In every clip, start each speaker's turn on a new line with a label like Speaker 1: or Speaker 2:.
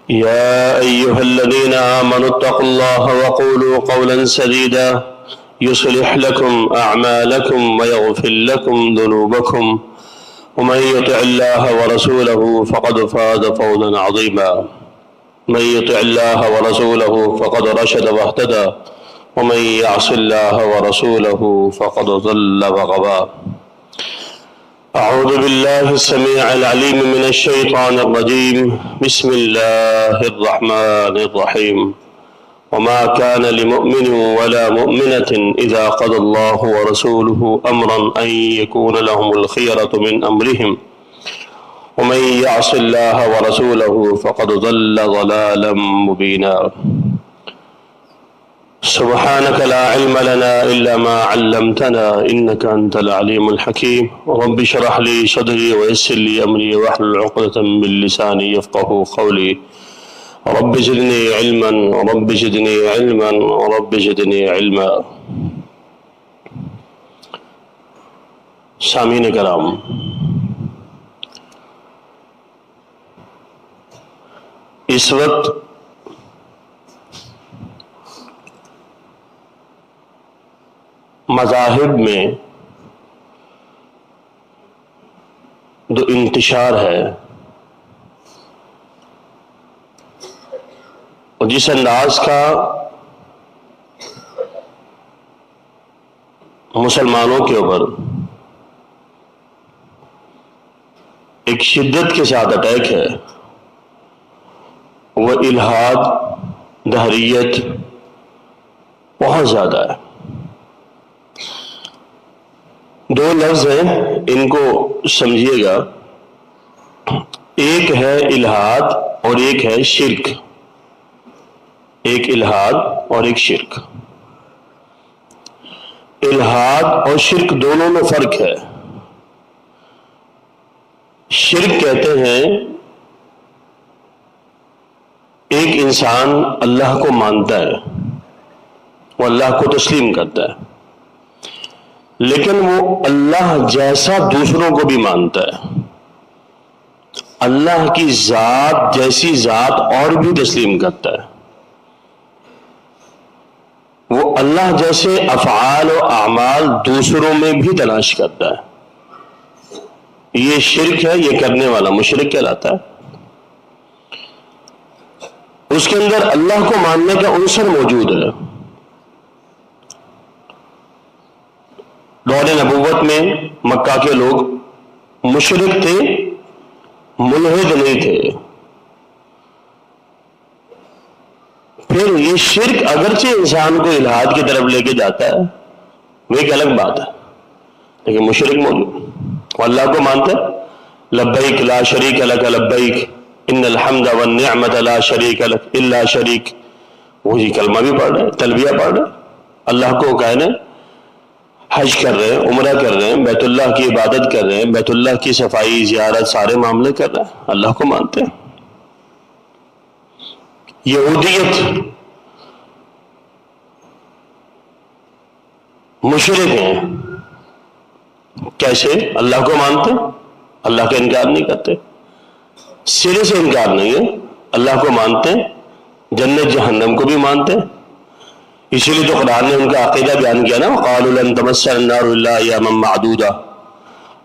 Speaker 1: يا أيها الذين آمنوا اتقوا الله وقولوا قولا سديدا يصلح لكم أعمالكم ويغفر لكم ذنوبكم ومن يطع الله ورسوله فقد فاز فوزا عظيما. من يطع الله ورسوله فقد رشد واهتدى ومن يعص الله ورسوله فقد ضل وغوى. أعوذ بالله السميع العليم من الشيطان الرجيم. بسم الله الرحمن الرحيم. وما كان لمؤمن ولا مؤمنة إذا قضى الله ورسوله أمرا أن يكون لهم الخيرة من أمرهم ومن يعص الله ورسوله فقد ضل ضلالا مبينا. سبحانك لا علم لنا إلا ما علمتنا إنك أنت العليم الحكيم. رب اشرح لي صدري ويسر لي أمري واحلل عقدة من لساني يفقهوا قولي. رب زدني علما رب زدني علما رب زدني علما. سامعین کرام، اس وقت مذاہب میں جو انتشار ہے اور جس انداز کا مسلمانوں کے اوپر ایک شدت کے ساتھ اٹیک ہے، وہ الحاد، دہریت بہت زیادہ ہے۔ دو لفظ ہیں، ان کو سمجھیے گا۔ ایک ہے الحاد اور ایک ہے شرک۔ ایک الحاد اور ایک شرک۔ الحاد اور شرک دونوں میں فرق ہے۔ شرک کہتے ہیں ایک انسان اللہ کو مانتا ہے، وہ اللہ کو تسلیم کرتا ہے، لیکن وہ اللہ جیسا دوسروں کو بھی مانتا ہے، اللہ کی ذات جیسی ذات اور بھی تسلیم کرتا ہے، وہ اللہ جیسے افعال و اعمال دوسروں میں بھی تلاش کرتا ہے۔ یہ شرک ہے، یہ کرنے والا مشرک کہلاتا ہے۔ اس کے اندر اللہ کو ماننے کا عنصر موجود ہے۔ دور نبوت میں مکہ کے لوگ مشرک تھے، ملحد نہیں تھے۔ پھر یہ شرک اگرچہ انسان کو الحاد کی طرف لے کے جاتا ہے، وہ ایک الگ بات ہے، لیکن مشرک موجود، وہ اللہ کو مانتے، لبیک لا شریک لک لبیک ان الحمد والنعمت لا شریک لک الا شریک۔ وہی کلمہ بھی پڑھ رہے ہیں، تلبیہ پڑھ رہے ہیں، اللہ کو کہنے، حج کر رہے ہیں، عمرہ کر رہے ہیں، بیت اللہ کی عبادت کر رہے ہیں، بیت اللہ کی صفائی، زیارت، سارے معاملے کر رہے ہیں، اللہ کو مانتے ہیں۔ یہودیت مشرک ہیں، کیسے؟ اللہ کو مانتے، اللہ کا انکار نہیں کرتے، سرے سے انکار نہیں ہے، اللہ کو مانتے، جنت جہنم کو بھی مانتے۔ اسی لیے تو قرآن نے ان کا عقیدہ بیان کیا نا، قالوا لن تمسنا النار الا ایاما معدودا۔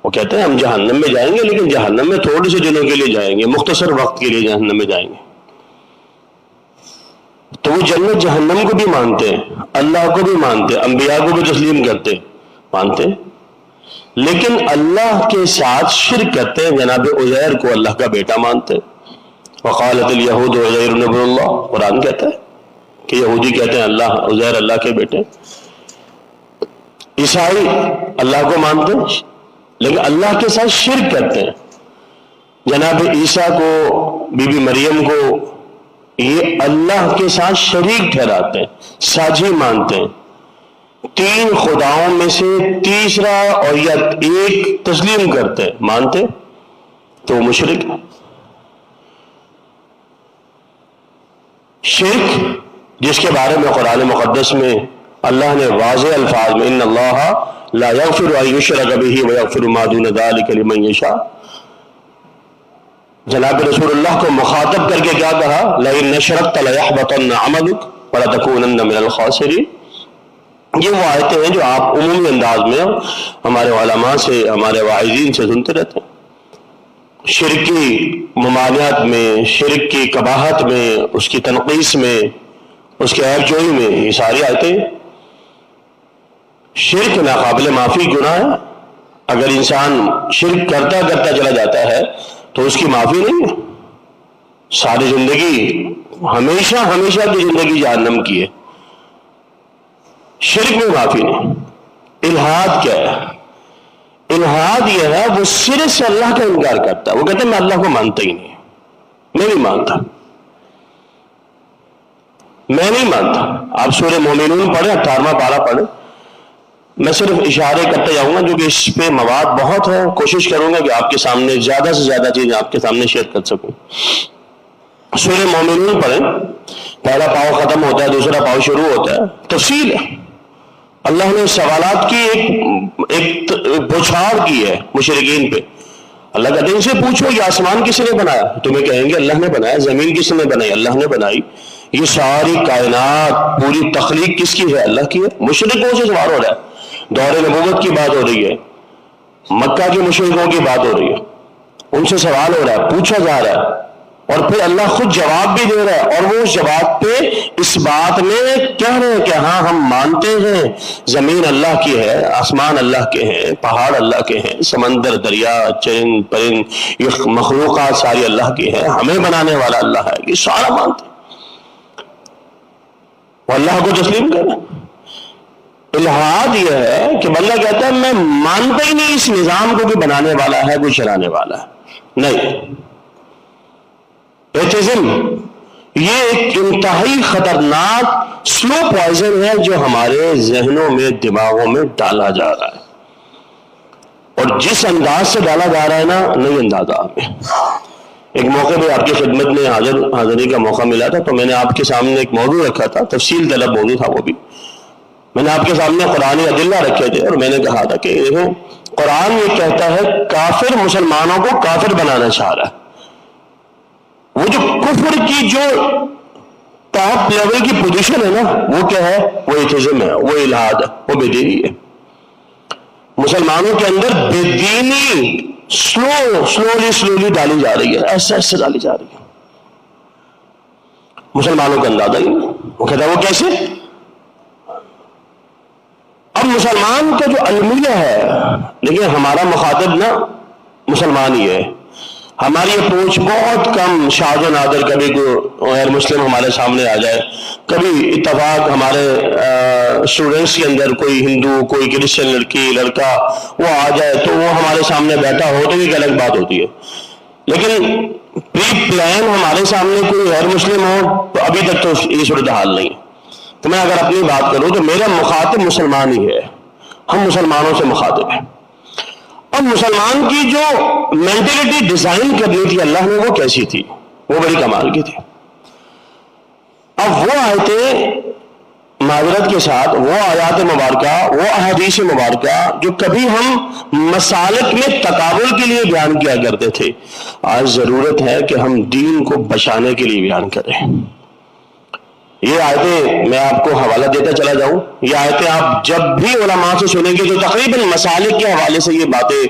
Speaker 1: وہ کہتے ہیں ہم جہنم میں جائیں گے، لیکن جہنم میں تھوڑے سے دنوں کے لیے جائیں گے، مختصر وقت کے لیے جہنم میں جائیں گے۔ تو وہ جنت جہنم کو بھی مانتے ہیں، اللہ کو بھی مانتے، انبیاء کو بھی تسلیم کرتے، مانتے، لیکن اللہ کے ساتھ شرک کرتے ہیں۔ جناب عزیر کو اللہ کا بیٹا مانتے۔ وقالت الیہود عزیر ابن اللہ، قرآن کہتا ہے کہ یہودی کہتے ہیں اللہ عزیر اللہ کے بیٹے۔ عیسائی اللہ کو مانتے لیکن اللہ کے ساتھ شرک کرتے ہیں۔ جناب عیسیٰ کو، بی بی مریم کو یہ اللہ کے ساتھ شریک ٹھہراتے ہیں، ساجی مانتے ہیں۔ تین خداؤں میں سے تیسرا اور یا ایک تسلیم کرتے ہیں، مانتے، تو وہ مشرک ہے۔ شرک جس کے بارے میں قرآن مقدس میں اللہ نے واضح الفاظ میں ان اللہ لا یغفر ان یشرک بہ ویغفر ما دون ذلک لمن یشاء، جناب رسول اللہ کو مخاطب کر کے کیا کہا لئن اشرکت لیحبطن عملک ولتکونن من الخاسرین. یہ وہ آیتیں ہیں جو آپ عمومی انداز میں ہمارے علماء سے، ہمارے واعظین سے سنتے رہتے ہیں. شرک کی ممانعت میں، شرک کی قباحت میں، اس کی تنقیص میں، اس کے عیب جوئی میں، یہ ساری آیتیں. شرک ناقابل معافی گناہ ہے. اگر انسان شرک کرتا کرتا چلا جاتا ہے تو اس کی معافی نہیں ہے. ساری زندگی، ہمیشہ ہمیشہ کی زندگی جہنم کی ہے. شرک میں معافی نہیں. الحاد کیا ہے؟ الحاد یہ ہے وہ سرے سے اللہ کا انکار کرتا ہے. وہ کہتا ہے میں اللہ کو مانتا ہی نہیں، میں نہیں مانتا، میں نہیں مانتا. آپ سورہ مومنون پڑھیں، 18واں پارہ پڑھیں. میں صرف اشارے کرتے جاؤں گا جو کہ اس پہ مواد بہت ہے. کوشش کروں گا کہ آپ کے سامنے زیادہ سے زیادہ چیزیں آپ کے سامنے شیئر کر سکوں. سورہ مومنون پڑھیں، پہلا پاؤ ختم ہوتا ہے، دوسرا پاؤ شروع ہوتا ہے. تفصیل ہے. اللہ نے سوالات کی ایک بوچھاڑ کی ہے مشرکین پہ. اللہ کہتے ہیں ان سے پوچھو یہ آسمان کس نے بنایا؟ تمہیں کہیں گے اللہ نے بنایا. زمین کس نے بنائی؟ اللہ نے بنائی. یہ ساری کائنات، پوری تخلیق کس کی ہے؟ اللہ کی ہے. مشرکوں سے سوال ہو رہا ہے. دور نبوت کی بات ہو رہی ہے، مکہ کے مشرکوں کی بات ہو رہی ہے. ان سے سوال ہو رہا ہے، پوچھا جا رہا ہے، اور پھر اللہ خود جواب بھی دے رہا ہے. اور وہ اس جواب پہ اس بات میں کہہ رہے ہیں کہ ہاں ہم مانتے ہیں زمین اللہ کی ہے، آسمان اللہ کے ہیں، پہاڑ اللہ کے ہیں، سمندر، دریا، چرند پرند، یہ مخلوقات ساری اللہ کی ہیں، ہمیں بنانے والا اللہ ہے. یہ سارا مانتے ہیں. وہ اللہ کو تسلیم کریں. الحاد یہ ہے کہ بندہ کہتا ہے میں مانتا ہی نہیں اس نظام کو کہ بنانے والا ہے، کوئی چلانے والا ہے. نہیں، ایتھزم یہ ایک انتہائی خطرناک سلو پوائزن ہے جو ہمارے ذہنوں میں، دماغوں میں ڈالا جا رہا ہے. اور جس انداز سے ڈالا جا رہا ہے نا، نہیں اندازہ آپ میں. ایک موقع پہ آپ کی خدمت میں حاضری کا موقع ملا تھا تو میں نے آپ کے سامنے ایک موضوع رکھا تھا، تفصیل طلب موضوع تھا. وہ بھی میں نے آپ کے سامنے قرآنی ادلہ رکھے تھے اور میں نے کہا تھا کہ قرآن یہ کہتا ہے کافر مسلمانوں کو کافر بنانا چاہ رہا ہے. وہ جو کفر کی جو ٹاپ لیول کی پوزیشن ہے نا، وہ کیا ہے؟ وہ ایتھزم ہے، وہ الحاد ہے، وہ بے دینی ہے. مسلمانوں کے اندر بے دینی سلولی ڈالی جا رہی ہے، ایسے ایسے ڈالی جا رہی ہے. مسلمانوں کا اندازہ ہی نہیں. وہ کہتا ہے وہ کیسے؟ اب مسلمان کا جو المیہ ہے، لیکن ہمارا مخاطب نا مسلمان ہی ہے. ہماری اپروچ بہت کم شاذ و نادر، کبھی کوئی غیر مسلم ہمارے سامنے آ جائے، کبھی اتفاق ہمارے اسٹوڈنٹس کے اندر کوئی ہندو، کوئی کرسچن لڑکی لڑکا وہ آ جائے تو وہ ہمارے سامنے بیٹھا ہو تو ایک الگ بات ہوتی ہے. لیکن پری پلان ہمارے سامنے کوئی غیر مسلم ہو تو ابھی تک تو یہ صورتحال نہیں. تو میں اگر اپنی بات کروں تو میرا مخاطب مسلمان ہی ہے، ہم مسلمانوں سے مخاطب ہیں. اب مسلمان کی جو مینٹلٹی ڈیزائن کرنی تھی اللہ نے، وہ کیسی تھی؟ وہ بڑی کمال کی تھی. اب وہ آیتیں معذرت کے ساتھ، وہ آیات مبارکہ، وہ احادیث مبارکہ جو کبھی ہم مسالک میں تقابل کے لیے بیان کیا کرتے تھے، آج ضرورت ہے کہ ہم دین کو بچانے کے لیے بیان کریں. یہ آیتیں میں آپ کو حوالہ دیتا چلا جاؤں. یہ آیتیں آپ جب بھی علماء سے سنیں گے جو تقریباً مسالک کے حوالے سے یہ باتیں،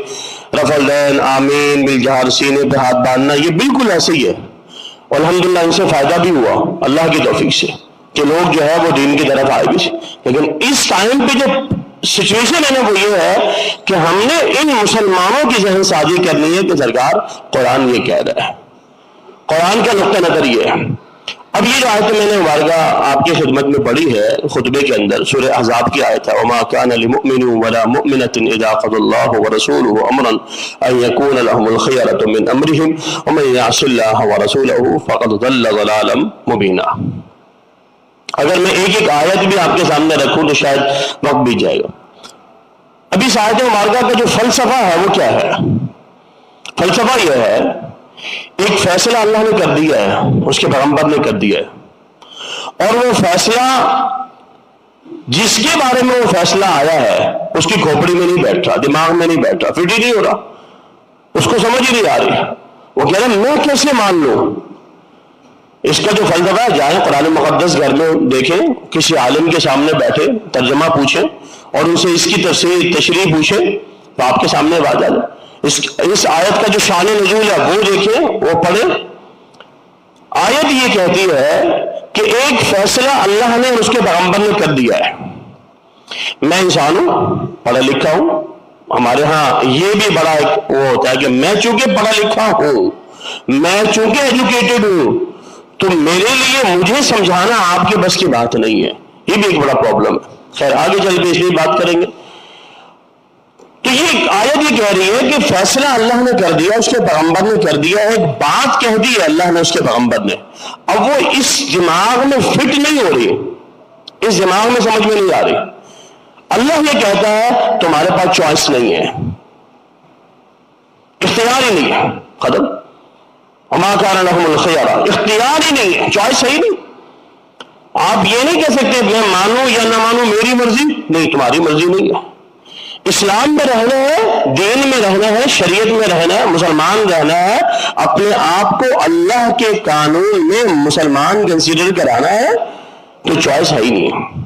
Speaker 1: رفع الدین، آمین، بالجہر، سینے پہ ہاتھ باندھنا، یہ بالکل ایسے ہی ہے. الحمدللہ ان سے فائدہ بھی ہوا اللہ کی توفیق سے کہ لوگ جو ہے وہ دین کی طرف آئے بھی. لیکن اس ٹائم پہ جو سچویشن ہے نا وہ یہ ہے کہ ہم نے ان مسلمانوں کی ذہن سازی کرنی ہے کہ سرکار قرآن یہ کہہ رہا ہے، قرآن کا نقطہ نظر یہ ہے. اب یہ جو آیت میں نے مبارکہ آپ کی خدمت میں پڑھی ہے خطبے کے اندر، سورہ احزاب کی آیت ہے، وَمَا كَانَ لِمُؤْمِنٍ وَلَا مُؤْمِنَةٍ إِذَا قَضَى اللَّهُ وَرَسُولُهُ أَمْرًا أَن يَكُونَ لَهُمُ الْخِيَرَةُ مِنْ أَمْرِهِمْ وَمَن يَعْصِ اللَّهَ وَرَسُولَهُ فَقَدْ ضَلَّ ضَلَالًا مُبِينًا. اگر میں ایک ایک آیت بھی آپ کے سامنے رکھوں تو شاید وقت بیت جائے گا. اب اس آیت مبارکہ کا جو فلسفہ ہے وہ کیا ہے؟ فلسفہ یہ ہے، ایک فیصلہ اللہ نے کر دیا ہے، اس کے پیغمبر نے کر دیا ہے، اور وہ فیصلہ جس کے بارے میں وہ فیصلہ آیا ہے اس کی کھوپڑی میں نہیں بیٹھ رہا، دماغ میں نہیں بیٹھ رہا، فٹ ہی نہیں ہو رہا، اس کو سمجھ ہی نہیں آ رہی. وہ کہہ رہے ہیں میں کیسے مان لوں؟ اس کا جو فلسفہ ہے، جائیں قرآن مقدس گھر میں دیکھیں، کسی عالم کے سامنے بیٹھے ترجمہ پوچھیں اور ان سے اس کی تشریح پوچھیں تو آپ کے سامنے بات آ جائے۔ اس آیت کا جو شان نزول ہے وہ دیکھیں، وہ پڑھیں۔ آیت یہ کہتی ہے کہ ایک فیصلہ اللہ نے اور اس کے پیغمبر نے کر دیا ہے۔ میں انسان ہوں، پڑھا لکھا ہوں، ہمارے ہاں یہ بھی بڑا ایک وہ ہوتا ہے کہ میں چونکہ پڑھا لکھا ہوں، میں چونکہ ایجوکیٹڈ ہوں، تو میرے لیے مجھے سمجھانا آپ کے بس کی بات نہیں ہے۔ یہ بھی ایک بڑا پرابلم ہے۔ خیر آگے چل کے اس لیے بات کریں گے۔ تو یہ آیت یہ کہہ رہی ہے کہ فیصلہ اللہ نے کر دیا، اس کے پیغمبر نے کر دیا، ایک بات کہہ دی ہے اللہ نے اس کے پیغمبر نے، اب وہ اس دماغ میں فٹ نہیں ہو رہی، اس دماغ میں سمجھ میں نہیں آ رہی۔ اللہ یہ کہتا ہے تمہارے پاس چوائس نہیں ہے، اختیار ہی نہیں ہے، ختم۔ وما كان لهم الخيار، اختیار ہی نہیں ہے، چوائس ہے ہی نہیں۔ آپ یہ نہیں کہہ سکتے میں مانوں یا نہ مانوں، میری مرضی نہیں، تمہاری مرضی نہیں ہے۔ اسلام میں رہنا ہے، دین میں رہنا ہے، شریعت میں رہنا ہے، مسلمان رہنا ہے، اپنے آپ کو اللہ کے قانون میں مسلمان کنسیڈر کرانا ہے، تو چوائس ہے ہی نہیں ہے،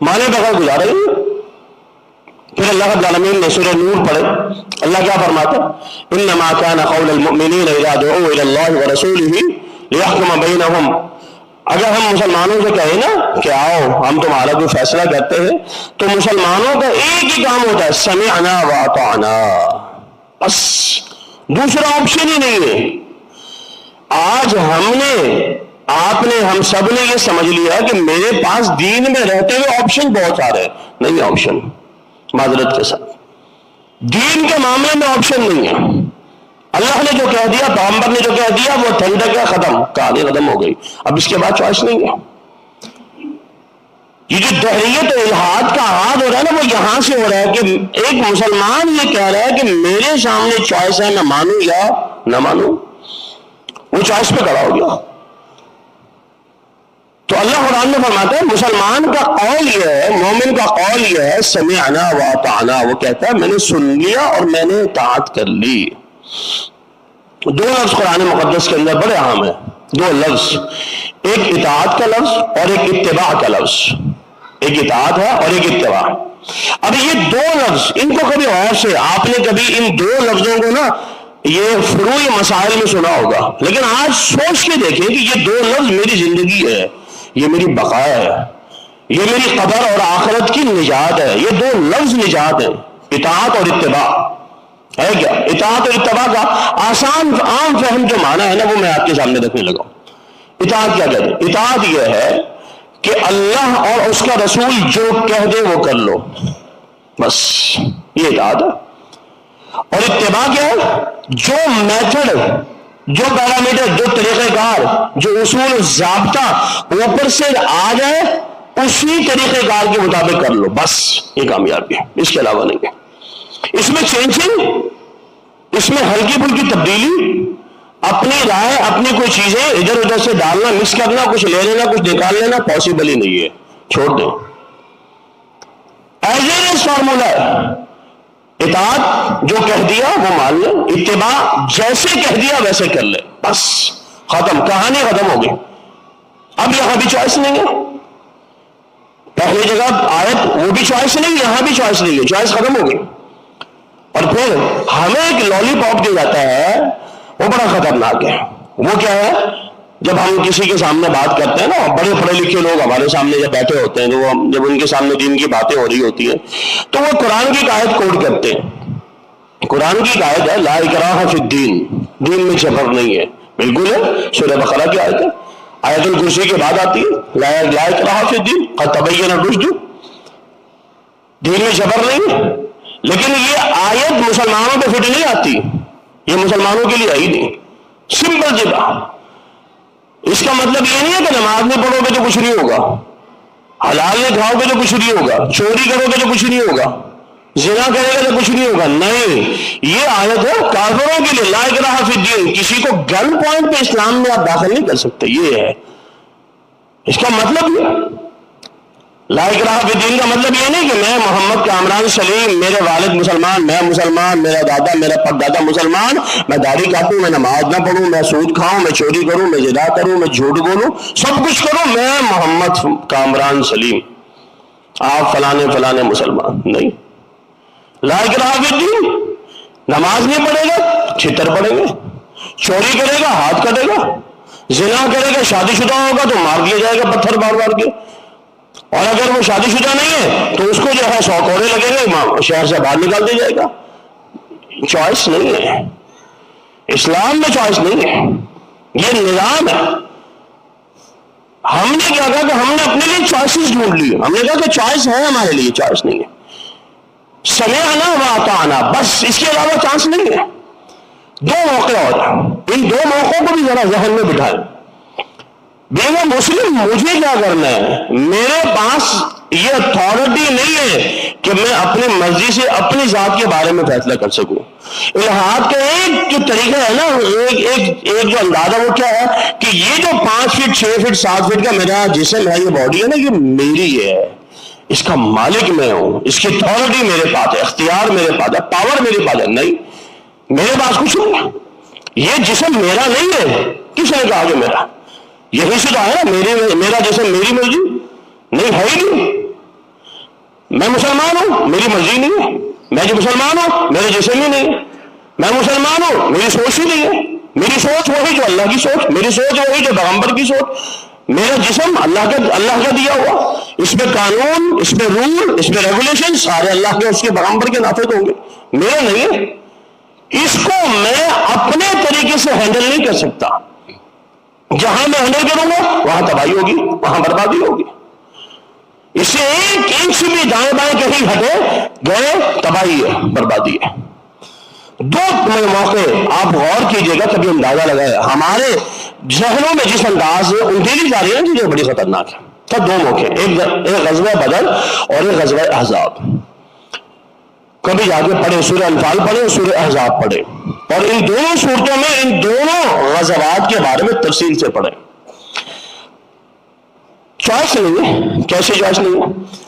Speaker 1: مانے بغیر گزارا ہی نہیں۔ پھر اللہ رب العالمین نے سورہ نور پڑھے، اللہ کیا فرماتا ہے؟ انما كان قول المؤمنین اذا دعوا الى اللہ ورسولہ لیحکم بینہم۔ اگر ہم مسلمانوں سے کہیں نا کہ آؤ ہم تمہارا کوئی فیصلہ کرتے ہیں، تو مسلمانوں کا ایک ہی کام ہوتا ہے، سمعنا واطعنا، بس دوسرا آپشن ہی نہیں ہے۔ آج ہم نے، آپ نے، ہم سب نے یہ سمجھ لیا کہ میرے پاس دین میں رہتے ہوئے آپشن بہت سارے ہیں، نہیں آپشن، معذرت کے ساتھ دین کے معاملے میں آپشن نہیں ہے۔ اللہ نے جو کہہ دیا، پیغمبر نے جو کہہ دیا، وہ ٹھنڈک ہے، ختم، کہانی ختم ہو گئی، اب اس کے بعد چوائس نہیں ہے۔ یہ جو دہریت و الحاد کا آغاز ہو رہا ہے نا، وہ یہاں سے ہو رہا ہے کہ ایک مسلمان یہ کہہ رہا ہے کہ میرے سامنے چوائس ہے، میں مانوں یا نہ مانوں، وہ چوائس پہ کھڑا ہو گیا۔ تو اللہ قرآن میں فرماتا ہے مسلمان کا قول یہ ہے، مومن کا قول یہ ہے، سمعنا واطعنا، وہ کہتا ہے میں نے سن لیا اور میں نے اطاعت کر لی۔ دو لفظ قرآن مقدس کے اندر بڑے اہم ہیں، دو لفظ، ایک اطاعت کا لفظ اور ایک اتباع کا لفظ، ایک اطاعت ہے اور ایک اتباع۔ اب یہ دو لفظ، ان کو کبھی اور سے، آپ نے کبھی ان دو لفظوں کو نا یہ فروعی مسائل میں سنا ہوگا، لیکن آج سوچ کے دیکھیں کہ یہ دو لفظ میری زندگی ہے، یہ میری بقا ہے، یہ میری قبر اور آخرت کی نجات ہے، یہ دو لفظ نجات ہیں، اطاعت اور اتباع ہے۔ کیا اطاعت اور اتباع کا آسان عام فہم جو معنی ہے نا، وہ میں آپ کے سامنے رکھنے لگا ہوں۔ اطاعت کیا کہتے ہیں؟ اطاعت یہ ہے کہ اللہ اور اس کا رسول جو کہہ دے وہ کر لو، بس یہ اطاعت ہے۔ اور اتباع کیا ہے؟ جو میتھڈ، جو پیرامیٹر، جو طریقہ کار، جو اصول ضابطہ اوپر سے آ جائے اسی طریقہ کار کے مطابق کر لو، بس یہ کامیابی ہے، اس کے علاوہ نہیں ہے۔ اس میں چینجنگ، اس میں ہلکی پھلکی تبدیلی، اپنی رائے، اپنی کوئی چیزیں ادھر ادھر سے ڈالنا، مکس کرنا، کچھ لے لینا، کچھ نکال لینا پاسبل ہی نہیں ہے، چھوڑ دیں۔ ایز فارمولا ہے، اطاعت جو کہہ دیا وہ مان لے، اتباع جیسے کہہ دیا ویسے کر لے، بس ختم، کہانی ختم ہو گئی۔ اب یہاں بھی چوائس نہیں ہے، پہلی جگہ آیت وہ بھی چوائس نہیں، یہاں بھی چوائس نہیں ہے، چوائس ختم ہو گئی۔ اور پھر ہمیں ایک لالی پاپ دیا جاتا ہے، وہ بڑا خطرناک ہے۔ وہ کیا ہے؟ جب ہم کسی کے سامنے بات کرتے ہیں نا، بڑے پڑھے لکھے لوگ ہمارے سامنے جب بیٹھے ہوتے ہیں، تو وہ جب ان کے سامنے دین کی باتیں ہو رہی ہوتی ہیں تو وہ قرآن کی آیت کوٹ کرتے ہیں۔ قرآن کی آیت ہے لا اکراہ فی الدین، دین میں جبر نہیں ہے، بالکل ہے، سورہ بقرہ کی آیت ہے، آیت الکرسی کے بعد آتی ہے لا اکراہ فی الدین قد تبین الرشد، دین میں جبر نہیں ہے۔ لیکن یہ آیت مسلمانوں پہ فٹ نہیں آتی، یہ مسلمانوں کے لیے آئی نہیں، سمپل سی بات۔ اس کا مطلب یہ نہیں ہے کہ نماز نہیں پڑھو گے تو کچھ نہیں ہوگا، حلال نہیں کھاؤ گے تو کچھ نہیں ہوگا، چوری کرو گے تو کچھ نہیں ہوگا، زنا کرے گا تو کچھ نہیں ہوگا، نہیں، یہ آیت ہے کافروں کے لیے، لا اکراہ فی الدین، کسی کو گن پوائنٹ پہ اسلام میں آپ داخل نہیں کر سکتے، یہ ہے اس کا مطلب۔ یہ لا اکراہ فی الدین کا مطلب یہ نہیں کہ میں محمد کامران سلیم، میرے والد مسلمان، میں مسلمان، میرا دادا میرا پڑ دادا مسلمان، میں داڑھی کاٹوں، میں نماز نہ پڑھوں، میں سود کھاؤں، میں چوری کروں، میں زنا کروں، میں جھوٹ بولوں، سب کچھ کروں، میں محمد کامران سلیم، آپ فلانے فلانے مسلمان نہیں۔ لا اکراہ فی الدین، نماز نہیں پڑھے گا چھتر پڑیں گے، چوری کرے گا ہاتھ کٹے گا، زنا کرے گا شادی شدہ ہوگا تو مار دیا جائے گا پتھر مار مار کے، اور اگر وہ شادی شدہ نہیں ہے تو اس کو جو ہے 100 کوڑے لگیں گے، شہر سے باہر نکال دیا جائے گا۔ چوائس نہیں ہے اسلام میں، چوائس نہیں ہے، یہ نظام ہے۔ ہم نے کیا کہا کہ ہم نے اپنے لیے چوائسز ڈھونڈ لی، ہم نے کہا کہ چوائس ہے ہمارے لیے، چوائس نہیں ہے، سمعنا واطعنا، بس اس کے علاوہ چانس نہیں ہے۔ دو موقع اور، ان دو موقعوں کو بھی ذرا ذہن میں بٹھائیں۔ بیگم مسلم مجھے کیا کرنا ہے؟ میرے پاس یہ اتھارٹی نہیں ہے کہ میں اپنی مرضی سے اپنی ذات کے بارے میں فیصلہ کر سکوں۔ الہاد کا ایک جو طریقہ ہے نا، ایک جو اندازہ وہ کیا ہے کہ یہ جو 5 فٹ 6 فٹ 7 فٹ کا میرا جسم ہے، یہ باڈی ہے نا، یہ میری ہے، اس کا مالک میں ہوں، اس کی اتھارٹی میرے پاس ہے، اختیار میرے پاس ہے، پاور میرے پاس ہے۔ نہیں، میرے پاس کچھ نہیں ہے، یہ جسم میرا نہیں ہے۔ کس نے کہا کہ میرا؟ یہی سے تو ہے نا، میرا جسم میری مرضی نہیں ہے ہی نہیں۔ میں مسلمان ہوں، میری مرضی نہیں ہے، میں جو مسلمان ہوں میرے جسم ہی نہیں ہے، میں مسلمان ہوں میری سوچ ہی نہیں ہے، میری سوچ وہی جو اللہ کی سوچ، میری سوچ وہی جو پیغمبر کی سوچ، میرا جسم اللہ کا دیا ہوا، اس میں قانون، اس میں رول، اس میں ریگولیشن سارے اللہ کے اس کے پیغمبر کے نافذ ہوں گے، میرا نہیں ہے۔ اس کو میں اپنے طریقے سے ہینڈل نہیں کر سکتا، جہاں میں ہینڈل کروں گا وہاں تباہی ہوگی، وہاں بربادی ہوگی۔ اس سے ایک انچ بھی دائیں بائیں کہیں ہٹے گئے تباہی ہے، بربادی ہے۔ دو موقع آپ غور کیجئے گا، کبھی اندازہ لگائے ہمارے ذہنوں میں جس انداز سے انڈیلی جا رہی ہے نا، جو بڑی خطرناک ہے۔ تو دو موقع، ایک غزوہ بدر اور ایک غزوہ احزاب۔ کبھی جا کے پڑھے، سورہ انفال پڑھے، سورہ احزاب پڑھے، اور ان دونوں صورتوں میں ان دونوں غزوات کے بارے میں تفصیل سے پڑھیں۔ چوائس نہیں ہے، کیسے چوائس نہیں ہے؟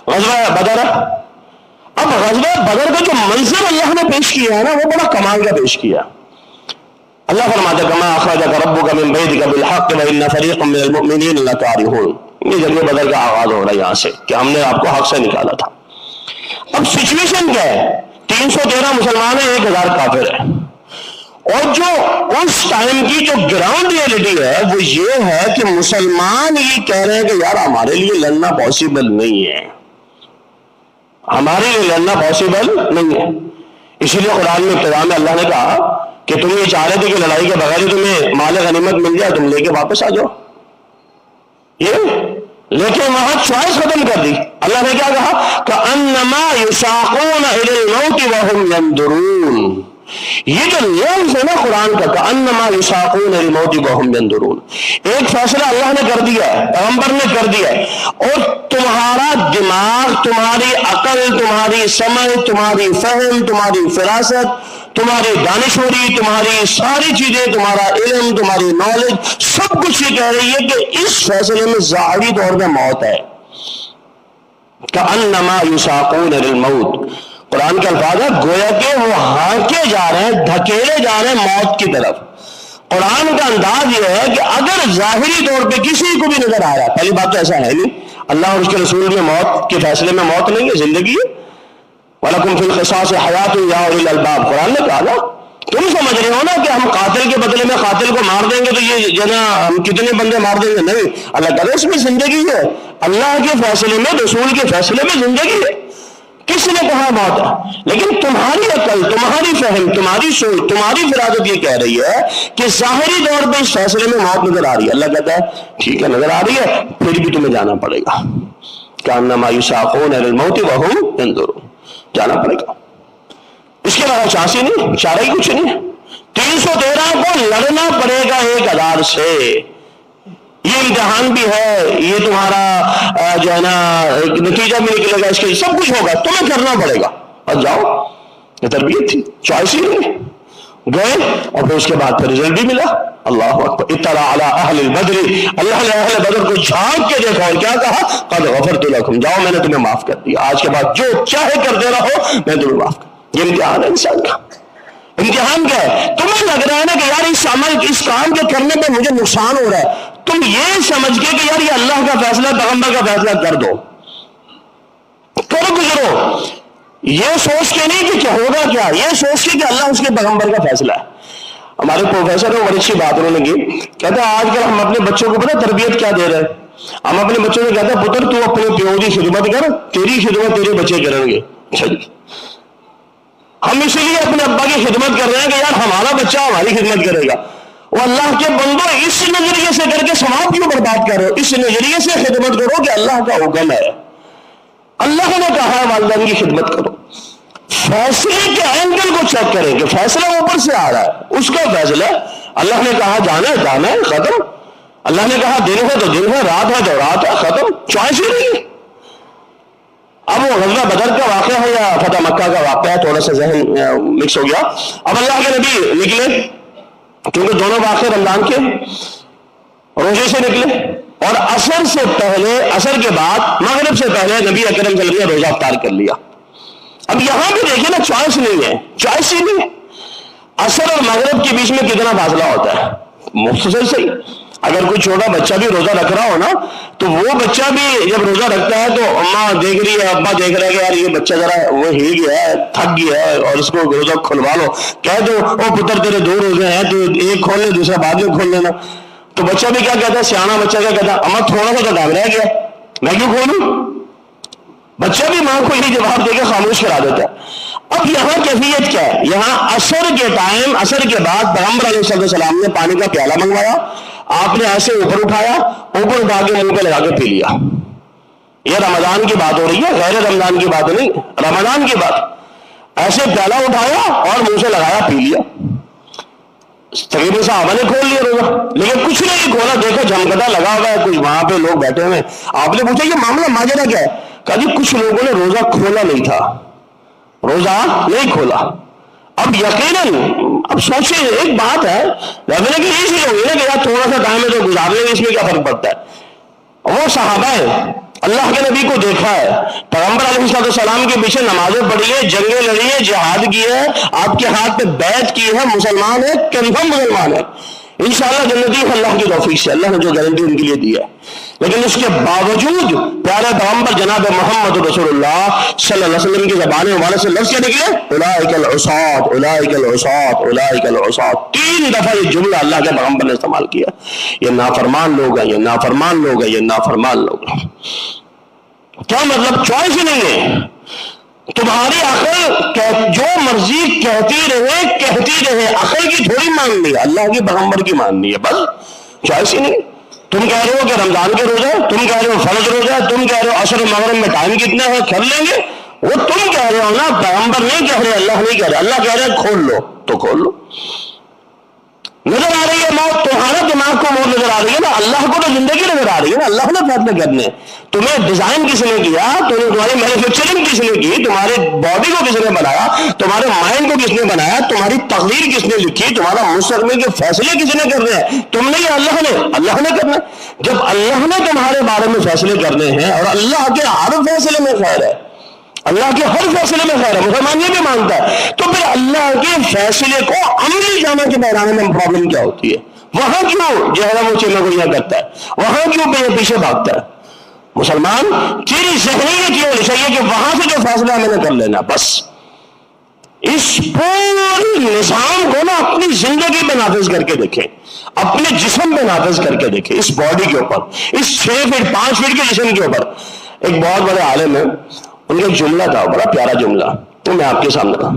Speaker 1: غزوہ بدر، اب غزوہ بدر کا جو منظر اللہ نے پیش کیا ہے نا، وہ بڑا کمال کا پیش کیا۔ اللہ فرماتا ہے کما اخرجک ربک من بیتک بالحق وان فریقا من المؤمنین لکارہون۔ یہ جنگ بدر کا آغاز ہو رہا ہے یہاں سے کہ ہم نے آپ کو حق سے نکالا تھا۔ اب سچویشن کیا ہے؟ 313 مسلمان ہیں، 1000 کافر ہیں، اور جو اس ٹائم کی جو گراؤنڈ ریئلٹی ہے وہ یہ ہے کہ مسلمان یہ کہہ رہے ہیں کہ یار ہمارے لیے لڑنا پاسبل نہیں ہے، ہمارے لیے لڑنا پاسبل نہیں ہے۔ اسی لیے قرآن میں ابتدا میں اللہ نے کہا کہ تم یہ چاہ رہے تھے کہ لڑائی کے بغیر تمہیں مال غنیمت مل جائے، تم لے کے واپس آ جاؤ، یہ لیکن وہاں چوائس ختم کر دی۔ اللہ نے کیا کہا؟ کأنما یساقون الی الموت وهم ينظرون۔ یہ جو لفظ ہے نا قرآن کا، کأنما یساقون الی الموت وهم ينظرون، ایک فیصلہ اللہ نے کر دیا ہے، پیغمبر نے کر دیا ہے، اور تمہارا دماغ، تمہاری عقل، تمہاری سمجھ، تمہاری فہم، تمہاری فراست، تمہاری دانشوری، تمہاری ساری چیزیں، تمہارا علم، تمہاری نالج، سب کچھ یہ کہہ رہی ہے کہ اس فیصلے میں ظاہری طور پہ موت ہے۔ کأنما یساقون الی الموت، قرآن کے الفاظ ہے گویا کہ وہ ہانکے جا رہے ہیں، دھکیلے جا رہے ہیں موت کی طرف۔ قرآن کا انداز یہ ہے کہ اگر ظاہری طور پہ کسی کو بھی نظر آ رہا ہے، پہلی بات تو ایسا ہے نہیں، اللہ اور اس کے رسول میں موت کے فیصلے میں موت نہیں ہے، زندگی ہے۔ وَلَكُمْ فِي الْقِصَاصِ حَيَاةٌ يَا أُولِي الْأَلْبَابِ، قرآن نے کہا نا، تم سمجھ رہے ہو نا کہ ہم قاتل کے بدلے میں قاتل کو مار دیں گے تو یہ جنا ہم کتنے بندے مار دیں گے؟ نہیں، اللہ کہہ رہا ہے اس میں زندگی ہے، اللہ کے فیصلے میں، رسول کے فیصلے میں زندگی ہے۔ کس نے کہا موت ہے؟ لیکن تمہاری عقل، تمہاری فہم، تمہاری سوچ، تمہاری فراست یہ کہہ رہی ہے کہ ظاہری طور پہ اس فیصلے میں موت نظر آ رہی ہے۔ اللہ کہتا ہے ٹھیک ہے نظر آ رہی ہے، پھر بھی تمہیں جانا پڑے گا۔ کأنما یساقون الی الموت وهم ينظرون، جانا پڑے گا، اس کے علاوہ چانس ہی نہیں، چارہ ہی کچھ نہیں۔ 313 کو لڑنا پڑے گا 1000 سے، یہ امتحان بھی ہے، یہ تمہارا جو ہے نا ایک نتیجہ بھی نکلے گا، اس کے سب کچھ ہوگا، تمہیں کرنا پڑے گا، اور جاؤ، یہ تربیت تھی، چوائس ہی نہیں۔ گئے اور پھر اس کے بعد پھر رزلٹ بھی ملا. اللہ اکبر. اطلع علی اہل البدر, اللہ نے اہل بدر کو جھانک کے دیکھا اور کیا کہا, قد غفرت لکم, جاؤ میں نے تمہیں معاف کر دیا, آج کے بعد جو چاہے کرتے رہو میں تمہیں معاف کر. یہ امتحان ہے انسان کا. امتحان کیا ہے؟ تمہیں لگ رہا ہے نا کہ یار اس عمل اس کام کے کرنے پہ مجھے نقصان ہو رہا ہے, تم یہ سمجھ کے کہ یار یہ اللہ کا فیصلہ, پیغمبر کا فیصلہ, کر دو, کرو گزرو, یہ سوچ کے نہیں کہ کیا ہوگا, کیا یہ سوچ کے کہ اللہ اس کے پیغمبر کا فیصلہ ہے. ہمارے پروفیسر نے بڑی اچھی بات انہوں نے کی, کہتے ہیں آج کل ہم اپنے بچوں کو پتہ تربیت کیا دے رہے ہیں, ہم اپنے بچوں کو کہتے ہیں پتر تو اپنے پیو کی خدمت کر, تیری خدمت تیرے بچے کریں گے. ہم اس لیے اپنے ابا کی خدمت کر رہے ہیں کہ یار ہمارا بچہ ہماری خدمت کرے گا. وہ اللہ کے بندو اس نظریے سے کر کے ثواب کیوں برباد کر رہے ہو؟ اس نظریے سے خدمت کرو کہ اللہ کا حکم ہے, اللہ نے کہا ہے والدین کی خدمت کرو. فیصلے کے اینگل کو چیک کریں کہ فیصلہ اوپر سے آ رہا ہے, اس کا فیصلہ, اللہ نے کہا جانا ہے جانا ہے, ختم. اللہ نے کہا دن ہے تو دن ہے, رات ہے تو رات ہے, ختم. چوائس ہی نہیں ہے. اب وہ غزوہ بدر کا واقعہ ہے یا فتح مکہ کا واقعہ ہے, تھوڑا سا ذہن مکس ہو گیا. اب اللہ کے نبی نکلے, کیونکہ دونوں واقعے رمضان کے, روزے سے نکلے, اور عصر سے پہلے, عصر کے بعد مغرب سے پہلے نبی اکرم صلی اللہ علیہ وسلم نے روزہ افطار کر لیا. اب یہاں بھی دیکھیں نا, چوائس نہیں ہے, چوائس ہی نہیں ہے. عصر اور مغرب کے بیچ میں کتنا فاصلہ ہوتا ہے, مختصر صحیح. اگر کوئی چھوٹا بچہ بھی روزہ رکھ رہا ہو نا, تو وہ بچہ بھی جب روزہ رکھتا ہے تو اماں دیکھ رہی ہے, ابا دیکھ رہا ہے کہ یار یہ بچہ ذرا وہ ہل گیا ہے, تھک گیا ہے, اور اس کو روزہ کھلوا لو. کہہ دو او پتر تیرے 2 روزے ہیں, تو ایک کھول لے دوسرا بعد میں کھول لینا. تو بچہ بھی کیا کہتا ہے, سیاح بچہ کیا کہتا ہے, اماں تھوڑا سا تو کام رہ گیا, میں کیوں کھولوں. بچہ بھی ماں کو یہی جواب دے کے خاموش کرا دیتا ہے. اب یہاں کیفیت کیا ہے, یہاں عصر کے ٹائم, عصر کے بعد پیغمبر علیہ السلام نے پانی کا پیالہ منگوایا, آپ نے ایسے اوپر اٹھایا, اوپر اٹھا کے منہ پہ لگا کے پی لیا. یہ رمضان کی بات ہو رہی ہے, غیر رمضان کی بات نہیں, رمضان کی بات. ایسے پیالہ اٹھایا اور منہ سے لگایا, پی لیا. تقریباً صحابہ نے کھول لیا روزہ, لیکن کچھ نہیں کھولا, دیکھو جھمکتا لگا ہوا ہے, کچھ وہاں پہ لوگ بیٹھے ہوئے. آپ نے پوچھا یہ معاملہ ماجرا کیا ہے, کہا جی کچھ لوگوں نے روزہ کھولا نہیں تھا, روزہ نہیں کھولا. اب یقیناً اب سوچیں, ایک بات ہے, کہ یہ چیز ہوگی نا کہ یار تھوڑا سا ٹائم ہے تو گزار لیں گے, اس میں کیا فرق پڑتا ہے. وہ صحابہ ہے, اللہ کے نبی کو دیکھا ہے, پیغمبر علیہ السلام کے پیچھے نمازیں پڑھی ہے, جنگیں لڑی ہے, جہاد کی ہے, آپ کے ہاتھ پہ بیعت کی ہے, مسلمان ہے, کنفرم مسلمان ہے, انشاءاللہ جنتی ہے اللہ کی توفیق سے, اللہ نے جو گارنٹی ان کے لیے دی ہے. لیکن اس کے باوجود پیارے پیغمبر جناب محمد رسول اللہ صلی اللہ علیہ وسلم کی زبان مبارک سے لفظ کیا نکلے, اولئک العصاۃ, اولئک العصاۃ, اولئک العصاۃ. 3 دفعہ یہ جملہ اللہ کے پیغمبر نے استعمال کیا. یہ نافرمان لوگ ہیں, یہ نافرمان لوگ ہیں, یہ نافرمان لوگ ہیں. کیا مطلب, چوائس ہی نہیں ہے. تمہاری عقل جو مرضی کہتی رہے, عقل کی تھوڑی ماننی ہے, اللہ کی پیغمبر کی ماننی ہے, بس. چوائس ہی نہیں. تم کہہ رہے ہو کہ رمضان کے روزہ, تم کہہ رہے ہو فرض روزہ, تم کہہ رہے ہو عصر مغرب میں ٹائم کتنا ہے, کر لیں گے. وہ تم کہہ رہے ہو نا, پیغمبر نہیں کہہ رہے, اللہ نہیں کہہ رہے. اللہ کہہ رہے کھول لو تو کھول لو. نظر آ رہی ہے موت, تمہارے دماغ کو موت نظر آ رہی ہے نا, اللہ کو تو زندگی نظر آ رہی ہے نا. اللہ نے فیصلے کرنے, تمہیں ڈیزائن کس نے کیا, تمہاری مینوفیکچرنگ کس نے کی, تمہارے باڈی کو کس نے بنایا, تمہارے مائنڈ کو کس نے بنایا, تمہاری تقدیر کس نے لکھی, تمہارا مستقبل کے فیصلے کس نے کرنے ہیں, تم نے یا اللہ نے کرنا. جب اللہ نے تمہارے بارے میں فیصلے کرنے ہیں, اور اللہ کے ہر فیصلے میں خیر ہے, اللہ کے ہر فیصلے میں خیر ہے, مسلمان یہ بھی مانتا ہے, تو پھر اللہ کے فیصلے کو عملی جامع کے میدان میں پرابلم کیا ہوتی ہے؟ وہاں کیوں جو ہے وہ چیزیں گوئیاں کرتا ہے, وہاں کیوں پیچھے بھاگتا ہے؟ مسلمان تیری ذہنیت یہ ہونی چاہیے کہ وہاں سے جو فیصلہ میں نے کر لینا, بس. اس پورے نظام کو نا اپنی زندگی پہ نافذ کر کے دیکھیں, اپنے جسم پہ نافذ کر کے دیکھیں, اس باڈی کے اوپر, اس 6 فٹ 5 فٹ کے جسم کے اوپر. ایک بہت بڑے عالم ہے, ان کا جملہ تھا, بڑا پیارا جملہ, تو میں آپ کے سامنے تھا.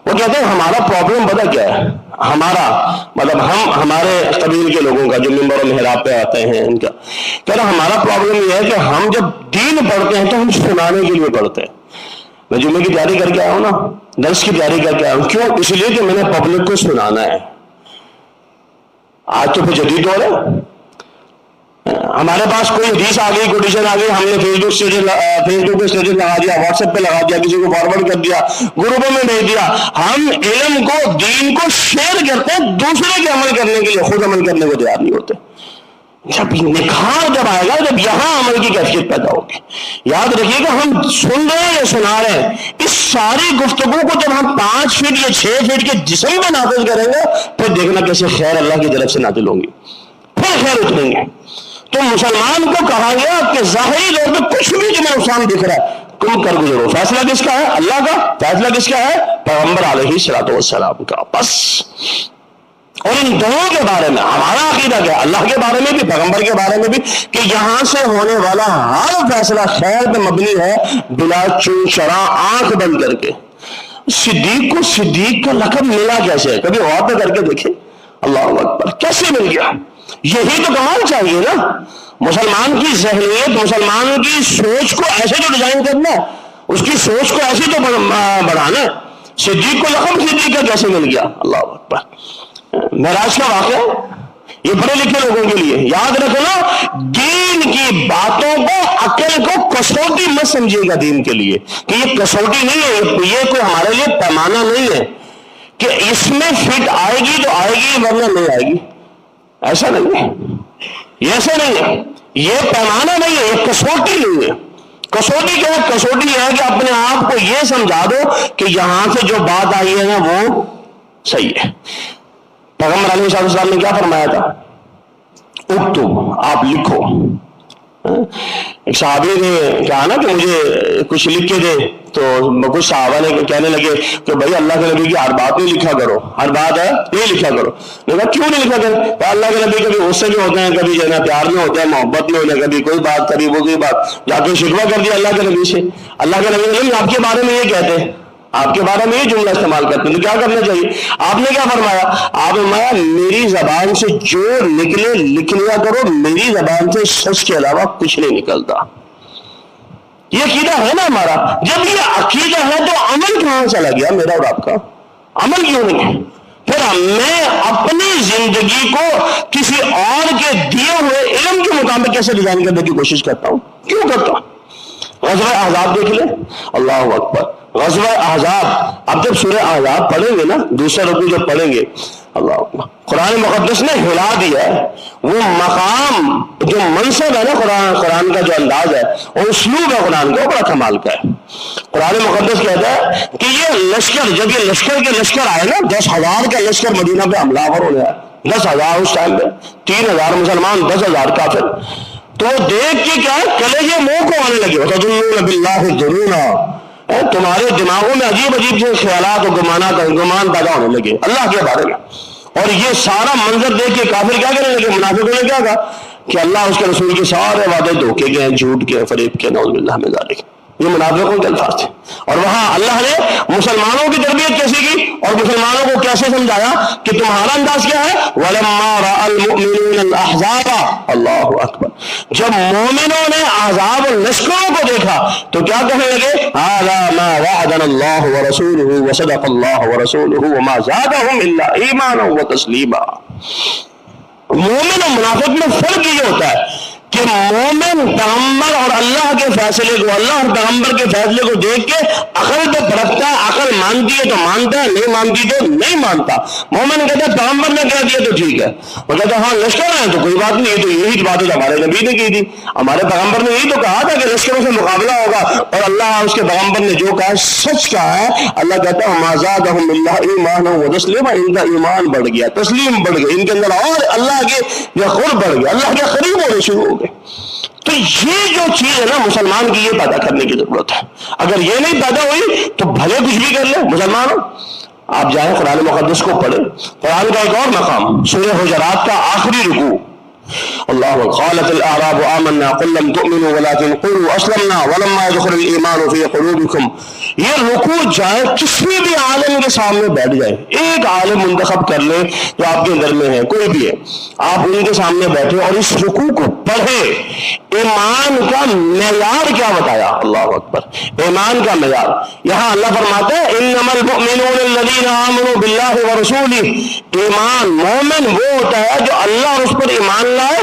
Speaker 1: وہ کہتے ہیں ہمارا پرابلم پتہ کیا ہے, ہمارا مطلب ہمارے قبیل کے لوگوں کا جو ممبر و محراب پہ آتے ہیں, ان کا کہہ رہا ہمارا پرابلم یہ ہے کہ ہم جب دین پڑھتے ہیں تو ہم سنانے کے لیے پڑھتے ہیں. میں جمعے کی تیاری کر کے آیا ہوں نا, درس کی تیاری کر کے آیا ہوں, کیوں؟ اس لیے کہ میں نے پبلک کو سنانا ہے. آج تو پھر جدید دور ہے, ہمارے پاس کوئی حدیث آ گئی، کوٹیشن آ گئی، ہم نے فیس بک پہ اسٹیٹس لگا دیا، واٹس ایپ پہ لگا دیا، کسی کو فارورڈ کر دیا، گروپوں میں بھیج دیا. ہم علم کو، دین کو شیئر کرتے ہیں، دوسرے کے عمل کرنے کے لیے خود عمل کرنے کو تیار نہیں ہوتے. جب نکھار جب آئے گا، جب یہاں عمل کی کیفیت پیدا ہوگی. یاد رکھیے گا، ہم سن رہے ہیں یا سنا رہے ہیں، اس ساری گفتگو کو جب ہم 5 فٹ یا 6 فٹ کے جسم میں نافذ کریں گے، پھر دیکھنا کیسے خیر اللہ کی طرف سے نازل ہوں گی، پھر خیر اتریں گے. تو مسلمان کو کہا گیا کہ ظاہری طور پہ کچھ بھی تمہیں نقصان دکھ رہا ہے تم کر گزرو. فیصلہ کس کا ہے؟ اللہ کا. فیصلہ کس کا ہے؟ پیغمبر علیہ الصلوۃ والسلام کا. بس. اور ان دونوں کے بارے میں ہمارا عقیدہ کیا؟ اللہ کے بارے میں بھی، پیغمبر کے بارے میں بھی، کہ یہاں سے ہونے والا ہر فیصلہ خیر پہ مبنی ہے، بلا چون چرا، آنکھ بند کر کے. صدیق کو صدیق کا لقب ملا کیسے؟ کبھی غور پہ کر کے دیکھیں. اللہ اکبر، کیسے مل گیا؟ یہی تو کمال چاہیے نا. مسلمان کی ذہنیت، مسلمان کی سوچ کو ایسے تو ڈیزائن کرنا، اس کی سوچ کو ایسے تو بڑھانا. صدیق کو لقب صدیق کا کیسے مل گیا؟ اللہ اکبر. معراج کا واقعہ یہ بڑے لکھے لوگوں کے لیے یاد رکھو نا. دین کی باتوں کو، عقل کو کسوٹی مت سمجھیے گا دین کے لیے، کہ یہ کسوٹی نہیں ہے، یہ کوئی ہمارے لیے پیمانہ نہیں ہے کہ اس میں فٹ آئے گی تو آئے گی ورنہ نہیں آئے گی. ایسا نہیں ہے، یہ ایسا نہیں ہے، یہ پیمانہ نہیں ہے، یہ کسوٹی نہیں ہے. کسوٹی کیا ہے؟ کسوٹی ہے کہ اپنے آپ کو یہ سمجھا دو کہ یہاں سے جو بات آئی ہے نا وہ صحیح ہے. پیغمبر علیہ السلام نے کیا فرمایا تھا؟ اکتب، آپ لکھو. ایک صحابی نے کہا نا کہ مجھے کچھ لکھ کے دے، تو کچھ صحابہ نے کہنے لگے کہ بھائی اللہ کے نبی کی ہر بات نہیں لکھا کرو، ہر بات ہے نہیں لکھا کرو. میں کہا کیوں نہیں لکھا کرو؟ تو اللہ کے نبی کبھی غصے میں ہوتے ہیں، کبھی جو ہے نا پیار میں ہوتے ہیں، محبت میں ہوتے ہیں، کبھی کوئی بات، کبھی وہ کوئی بات، جا کے شکوہ کر دیا اللہ کے نبی سے. اللہ کے نبی نے آپ کے بارے میں یہ کہتے ہیں، آپ کے بارے میں یہ جملہ استعمال کرتے ہیں، تو کیا کرنا چاہیے؟ آپ نے کیا فرمایا؟ آپ نے فرمایا میری زبان سے جو نکلے لکھ لیا کرو، میری زبان سے سچ کے علاوہ کچھ نہیں نکلتا. یہ عقیدہ ہے نا ہمارا. جب یہ عقیدہ ہے تو عمل کہاں چلا گیا میرا اور آپ کا؟ عمل کیوں نہیں ہے؟ پھر میں اپنی زندگی کو کسی اور کے دیے ہوئے علم کے مطابق کیسے ڈیزائن کرنے کی کوشش کرتا ہوں؟ کیوں کرتا ہوں؟ غزوہ احزاب دیکھ لیں. اللہ اکبر. غزوہ احزاب، اب جب سورہ احزاب پڑھیں گے نا، دوسرا رکوع جب پڑھیں گے، اللہ اکبر، قرآن مقدس نے ہلا دیا ہے. وہ مقام، جو منصب ہے نا قرآن کا جو انداز ہے اور اسلوب ہے قرآن کا، وہ بڑا کمال کا ہے. قرآن مقدس کہتا ہے کہ یہ لشکر، جب یہ لشکر کے لشکر آئے نا، 10,000 کا لشکر مدینہ پہ حملہ آور ہونے آئے. 10,000 اس ٹائم پہ، 3,000 مسلمان، 10,000 کافر. تو دیکھ کے کیا کلیجے منہ کو آنے لگے. وَتَظُنُّونَ بِاللَّهِ الظُّنُونَ، تمہارے دماغوں میں عجیب عجیب سے خیالات اور گمان پیدا ہونے لگے اللہ کے بارے میں. اور یہ سارا منظر دیکھ کے کافر کیا کرنے لگے؟ منافقوں نے کیا کہا کہ اللہ اس کے رسول کے سارے وعدے دھوکے کے ہیں، جھوٹ کے، فریب کے، نعوذ باللہ من ذالک. یہ منافقوں کے الفاظ تھے. اور وہاں اللہ نے مسلمانوں کی تربیت کیسے کی اور مسلمانوں کو کیسے سمجھایا کہ تمہارا انداز کیا ہے؟ وَلَمَّا رَأَى الْمُؤْمِنُونَ الْأَحْزَابَ، اللہ اکبر، جب مومنوں نے احزاب لشکروں کو دیکھا تو کیا کہنے لگے؟ هَذَا مَا وَعَدَنَا اللَّهُ وَرَسُولُهُ وَصَدَقَ اللَّهُ وَرَسُولُهُ وَمَا زَادَهُمْ إِلَّا إِيمَانًا وَتَسْلِيمًا. مومن اور منافق میں فرق یہ ہوتا ہے کہ مومن پیغمبر اور اللہ کے فیصلے کو، اللہ اور پیغمبر کے فیصلے کو دیکھ کے عقل پہ پرکھتا ہے. عقل مانتی ہے تو مانتا ہے، نہیں مانتی تو نہیں مانتا. مومن کہتا ہے پیغمبر نے کہہ دیا تو ٹھیک ہے، وہ کہتا ہے ہاں لشکر ہے تو کوئی بات نہیں، یہ تو یہی بات ہے ہمارے نبی نے کی تھی، ہمارے پیغمبر نے یہی تو کہا تھا کہ لشکروں سے مقابلہ ہوگا، اور اللہ اس کے پیغمبر نے جو کہا سچ کہا ہے. اللہ کہتا ہے وَمَا زَادَهُمْ إِلَّا إِيمَانًا وَتَسْلِيمًا، ان کا ایمان بڑھ گیا، تسلیم بڑھ گئی ان کے اندر، اور اللہ کے قرب بڑھ گیا، اللہ کے قریب ہونے شروع ہو گئے. تو یہ جو چیز ہے نا مسلمان کی، یہ پیدا کرنے کی ضرورت ہے. اگر یہ نہیں پیدا ہوئی تو بھلے کچھ بھی کر لے مسلمانوں. آپ جائیں قرآن مقدس کو پڑھیں. قرآن کا ایک اور مقام سورہ حجرات کا آخری رکوع، اللہ قالت الاعراب آمنا قل لم تؤمنوا ولكن قولوا اسلمنا ولما يدخل الايمان في قلوبكم. یہ رکوع جائے کسی بھی عالم کے سامنے بیٹھ جائے، ایک عالم منتخب کر لیں جو آپ کے اندر میں ہے، کوئی بھی ہے، آپ ان کے سامنے بیٹھے اور اس رکوع کو پڑھیں. ایمان کا معیار کیا بتایا؟ اللہ اکبر. ایمان کا معیار یہاں اللہ فرماتا ہے انما المؤمنون الذين آمنوا بالله ورسوله. ایمان، مومن وہ ہوتا ہے جو اللہ اور اس پر ایمان لائے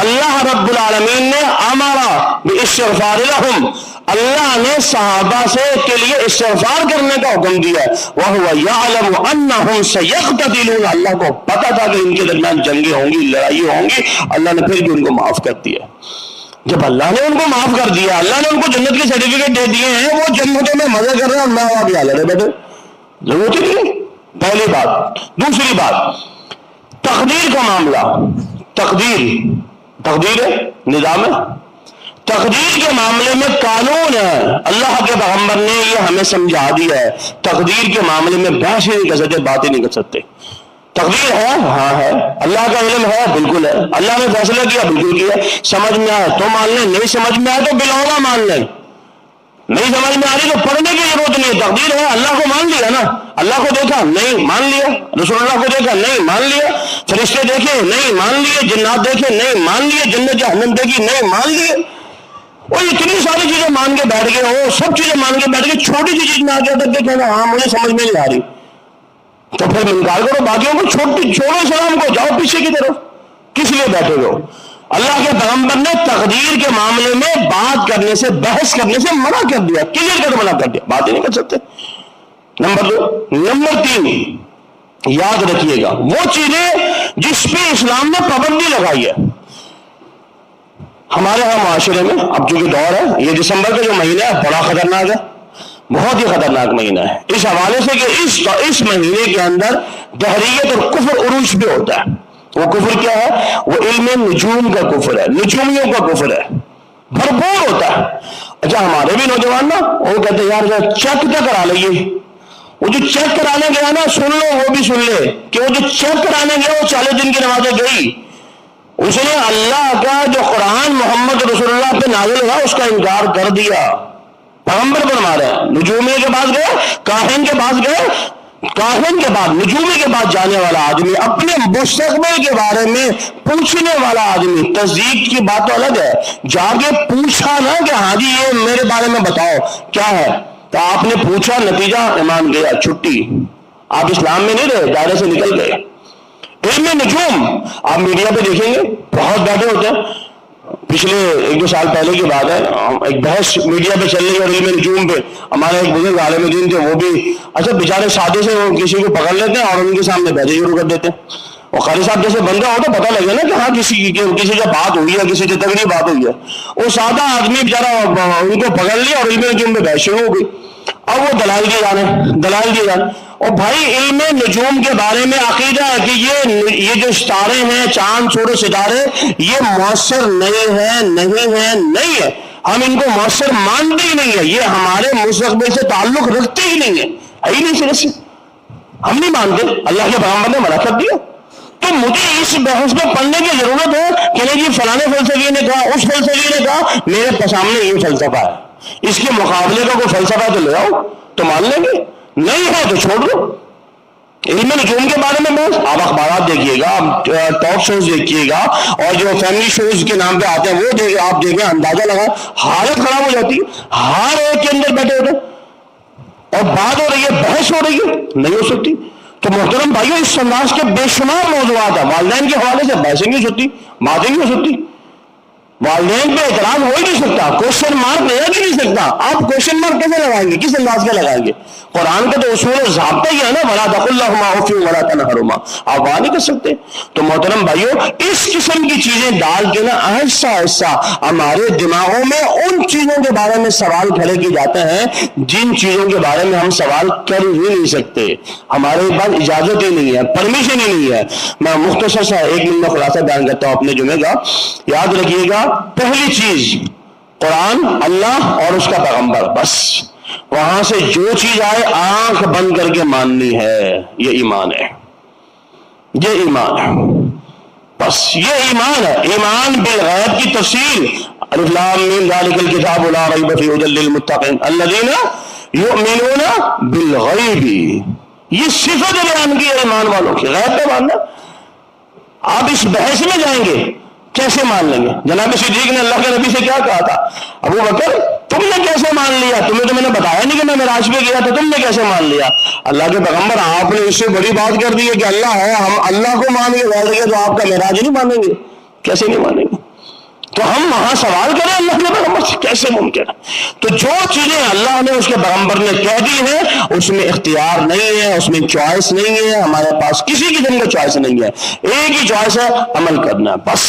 Speaker 1: اللہ رب العالمین نے امارا باستغفار لہم، اللہ نے صحابہ سے کے لیے استغفار کرنے کا حکم دیا ہے، وَهُوَ يَعْلَمُ أَنَّهُمْ سَيَقْتَتِلُونَ، اللہ کو پتا تھا کہ ان کے درمیان جنگیں ہوں گی، لڑائی ہوں گی، اللہ نے پھر بھی ان کو معاف کر دیا۔ جب اللہ نے ان کو معاف کر دیا، اللہ نے ان کو جنت کے سرٹیفکیٹ دے دیے ہیں، وہ جنتوں میں مزے کر رہے ہیں، اللہ آپ یہاں لڑے بیٹھے، ضرورت ہی نہیں۔ پہلی بات۔ دوسری بات، تقدیر کا معاملہ، تقدیر ہے، نظام ہے، تقدیر کے معاملے میں قانون ہے، اللہ کے پیغمبر نے یہ ہمیں سمجھا دیا ہے، تقدیر کے معاملے میں بحث ہی نہیں کر سکتے، باتیں نہیں کر سکتے۔ تقدیر ہے، ہاں ہے، اللہ کا علم ہے، بالکل ہے، اللہ نے فیصلہ کیا، بالکل کیا، سمجھ میں آئے تو مان لیں، نہیں سمجھ میں آئے تو بالعوض مان لیں، نہیں سمجھ میں آ رہی تو پڑھنے کی ضرورت نہیں ہے، تقدیر ہے، اللہ کو مان لیا نا، اللہ کو دیکھا نہیں مان لیا، رسول اللہ کو دیکھا نہیں مان لیا، فرشتے دیکھے نہیں مان لیے، جنات دیکھے نہیں مان لیے، جنت جہنم دیکھی نہیں مان لیے، وہ اتنی ساری چیزیں مان کے بیٹھ گئے ہو، سب چیزیں مان کے بیٹھ گئے، چھوٹی سی چیز میں آ کے تک کہنا ہاں مجھے سمجھ میں نہیں آ رہی، تو پھر انکار کرو، باقیوں کو چھوڑو اسلام کو، جاؤ پیچھے کی طرف، کس لیے بیٹھے ہو؟ اللہ کے پیغمبر نے تقدیر کے معاملے میں بات کرنے سے، بحث کرنے سے منع کر دیا، کلیئر کر منع کر دیا، بات ہی نہیں کر سکتے۔ نمبر 2۔ نمبر 3، یاد رکھیے گا وہ چیزیں جس پہ اسلام نے پابندی لگائی ہے ہمارے ہاں معاشرے میں، اب جو دور ہے، یہ دسمبر کا جو مہینہ ہے بڑا خطرناک ہے، بہت ہی خطرناک مہینہ ہے، اس حوالے سے کہ اس مہینے کے اندر دہریت اور کفر عروج پہ ہوتا ہے۔ وہ کفر کیا ہے؟ وہ علم نجوم کا کفر ہے، نجومیوں کا کفر ہے، بھرپور ہوتا ہے۔ اچھا ہمارے بھی نوجوان نا وہ کہتے ہیں یار چیک تو کرا لئیے، وہ جو چیک کرانے گیا نا سن لو، وہ بھی سن لے کہ وہ جو چیک کرانے گیا وہ 40 دن کی نمازیں گئی، اس نے اللہ کا جو قرآن محمد رسول اللہ پہ نازل ہوا اس کا انکار کر دیا۔ پیغمبر فرما رہے ہیں نجومی کے پاس گئے، کاہن کے پاس گئے، کاہن کے بعد نجومی کے بعد جانے والا آدمی، اپنے مستقبل کے بارے میں پوچھنے والا آدمی، تصدیق کی بات تو الگ ہے، جا کے پوچھا نا کہ ہاں جی یہ میرے بارے میں بتاؤ کیا ہے، تو آپ نے پوچھا، نتیجہ ایمان گیا، چھٹی، آپ اسلام میں نہیں رہے، دائرے سے نکل گئے۔ علم نجوم آپ میڈیا پہ دیکھیں گے بہت بیٹھے ہوتے ہیں، پچھلے 1-2 سال پہلے کی بات ہے، ایک بحث میڈیا پہ چل رہی ہے اور علم نجوم پہ، ہمارے ایک بزرگ عالم دین تھے، وہ بھی اچھا بیچارے سادے سے وہ کسی کو پکڑ لیتے ہیں اور ان کے سامنے بحث شروع کر دیتے ہیں، وہ قاری صاحب جیسے بندہ ہو تو پتہ لگے نا کہ ہاں کسی سے بات ہوئی ہے، کسی سے تگڑی بات ہوئی ہے، وہ سادہ آدمی بیچارہ ان کو پکڑ لیا اور علم نجوم پہ بحث شروع ہو گئی، اب وہ دلائل دیے جانے، اور بھائی علم نجوم کے بارے میں عقیدہ ہے کہ یہ جو ستارے ہیں، چاند سورج ستارے، یہ مؤثر نہیں ہے، ہم ان کو مؤثر مانتے ہی نہیں ہے، یہ ہمارے مستقبل سے تعلق رکھتے ہی نہیں ہے ہی نہیں، صرف سے ہم نہیں مانتے، اللہ کے پیغمبر نے منع کر دیا۔ تو مجھے اس بحث میں پڑھنے کی ضرورت ہے کہ نہیں جی فلانے فلسفی نے کہا، اس فلسفی نے کہا، میرے سامنے یہ فلسفہ ہے، اس کے مقابلے کا کوئی فلسفہ تو لے آؤ تو مان لیں گے، نہیں ہے تو چھوڑ دو۔ علم نجوم کے بارے میں بس آپ اخبارات دیکھیے گا، آپ ٹاک شوز دیکھیے گا، اور جو فیملی شوز کے نام پہ آتے ہیں وہ آپ دیکھیں، اندازہ لگائیں، حالت خراب ہو جاتی ہے، ہر ایک کے اندر بیٹھے ہوتے اور بات ہو رہی ہے، بحث ہو رہی ہے، نہیں ہو سکتی۔ تو محترم بھائیو، اس سماج کے بے شمار موضوعات ہیں، والدین کے حوالے سے بحثیں نہیں ہو سکتی، باتیں نہیں ہو سکتی، والدین پہ اعتراض ہو ہی نہیں سکتا، کوشچن مارک لگا ہی نہیں سکتا، آپ کوشچن مارک کیسے لگائیں گے، کس انداز کا لگائیں گے؟ قرآن کا تو اصول و ضابطہ ہی ہے نا، وَلَا تَقُلْ لَهُمَا أُفٍّ وَلَا تَنْهَرْهُمَا، آپ وہاں نہیں کر سکتے۔ تو محترم بھائیو، اس قسم کی چیزیں ڈال کے نا آہستہ آہستہ ہمارے دماغوں میں ان چیزوں کے بارے میں سوال کھڑے کیے جاتے ہیں جن چیزوں کے بارے میں ہم سوال کر ہی نہیں سکتے، ہمارے پاس اجازت ہی نہیں ہے، پرمیشن ہی نہیں ہے۔ میں مختصر سا 1 منٹ میں خلاصہ بیان کرتا ہوں اپنے جمعے کا، یاد رکھیے گا، پہلی چیز قرآن، اللہ اور اس کا پیغمبر، بس وہاں سے جو چیز آئے آنکھ بند کر کے ماننی ہے، یہ ایمان ہے، یہ ایمان ہے، بس یہ ایمان ہے۔ ایمان بالغیب کی تفصیل، الف لام میم ذالک الکتاب لا ریب فیہ ھدی للمتقین الذین یؤمنون بالغیب، یہ صفت بیان کی ہے ایمان والوں کی، غیب پہ ماننا۔ آپ اس بحث میں جائیں گے کیسے مان لیں گے؟ جناب صدیق نے اللہ کے نبی سے کیا کہا تھا؟ ابو بکر تم نے کیسے مان لیا؟ تمہیں تو میں نے بتایا نہیں کہ میں معراج پہ گیا تھا، تم نے کیسے مان لیا؟ اللہ کے پیغمبر آپ نے اس سے بڑی بات کر دی ہے کہ اللہ ہے، ہم اللہ کو مان کے بیٹھ گئے تو آپ کا معراج نہیں مانیں گے؟ کیسے نہیں مانیں گے؟ تو ہم وہاں سوال کریں اللہ کے پیغمبر سے، کیسے ممکن ہے؟ تو جو چیزیں اللہ نے اس کے پیغمبر نے کہہ دی ہیں اس میں اختیار نہیں ہے، اس میں چوائس نہیں ہے، ہمارے پاس کسی قسم کا چوائس نہیں ہے، ایک ہی چوائس ہے عمل کرنا، بس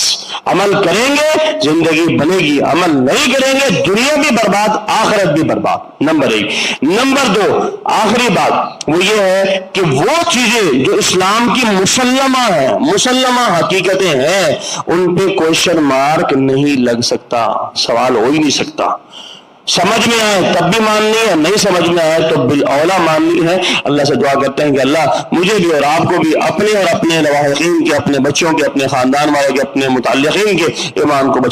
Speaker 1: عمل کریں گے زندگی بنے گی، عمل نہیں کریں گے دنیا بھی برباد آخرت بھی برباد، نمبر 1۔ نمبر 2، آخری بات وہ یہ ہے کہ وہ چیزیں جو اسلام کی مسلمہ ہیں، مسلمہ حقیقتیں ہیں، ان پہ کوشچن مارک نہیں لگ سکتا، سوال ہو ہی نہیں سکتا۔ سمجھ میں آئے تب بھی ماننی ہے، نہیں سمجھ میں آئے تو بالاولیٰ ماننی ہے۔ اللہ سے دعا کرتے ہیں کہ اللہ مجھے بھی اور آپ کو بھی اپنے اور اپنے لواحقین کے، اپنے بچوں کے، اپنے خاندان والوں کے، اپنے متعلقین کے ایمان کو بچا